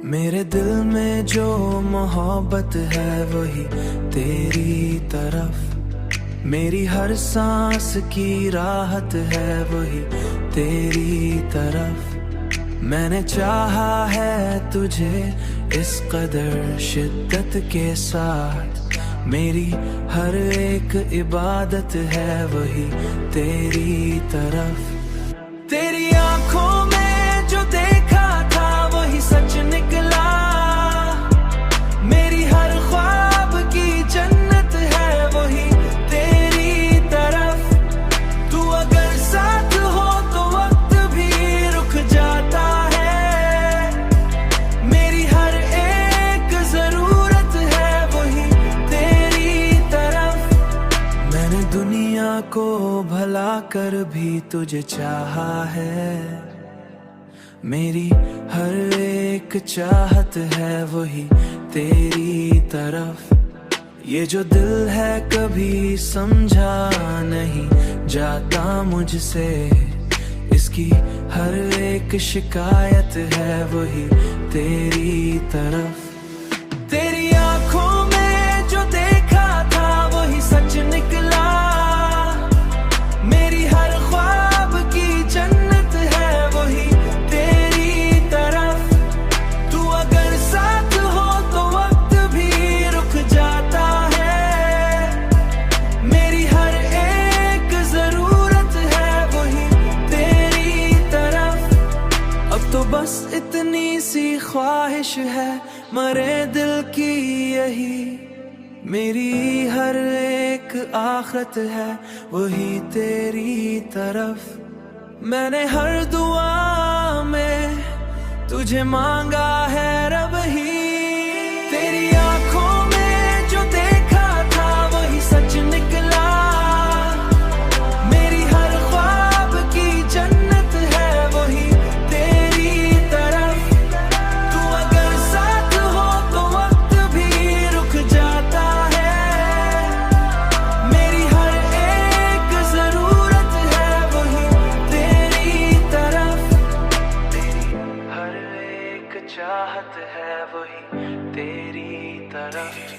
मेरे दिल में जो मोहब्बत है वही तेरी तरफ, मेरी हर सांस की राहत है वही तेरी तरफ। मैंने चाहा है तुझे इस कदर शिद्दत के साथ, मेरी हर एक इबादत है वही तेरी तरफ। तेरी आंखों में जो देखा था वही सच निकला, मेरी हर ख्वाब की जन्नत है वही तेरी तरफ। तू अगर साथ हो तो वक्त भी रुक जाता है, मेरी हर एक जरूरत है वही तेरी तरफ। मैंने दुनिया को भला कर भी तुझे चाहा है, मेरी हर एक चाहत है वही तेरी तरफ। ये जो दिल है कभी समझा नहीं जाता मुझसे, इसकी हर एक शिकायत है वही तेरी तरफ। तेरी आंखों में जो देखा था वही सच निकला, मेरी हर ख्वाब की जन्नत है वही तेरी तरफ। तू अगर साथ हो तो वक्त भी रुक जाता है, मेरी हर एक जरूरत है वही तेरी तरफ। अब तो बस इतनी सी ख्वाहिश है मरे दिल की यही, मेरी हर एक आखरत है वही तेरी तरफ। मैंने हर दुआ में तुझे मांगा है रब ही, तेरी आंखों में जो देखा था वही सच निकला, मेरी हर ख्वाब की जन्नत है वही तेरी तरफ। तू अगर साथ हो तो वक्त भी रुक जाता है, मेरी हर एक जरूरत है वही तेरी तरफ। तेरी हर एक चाहत है वही तेरी तरफ।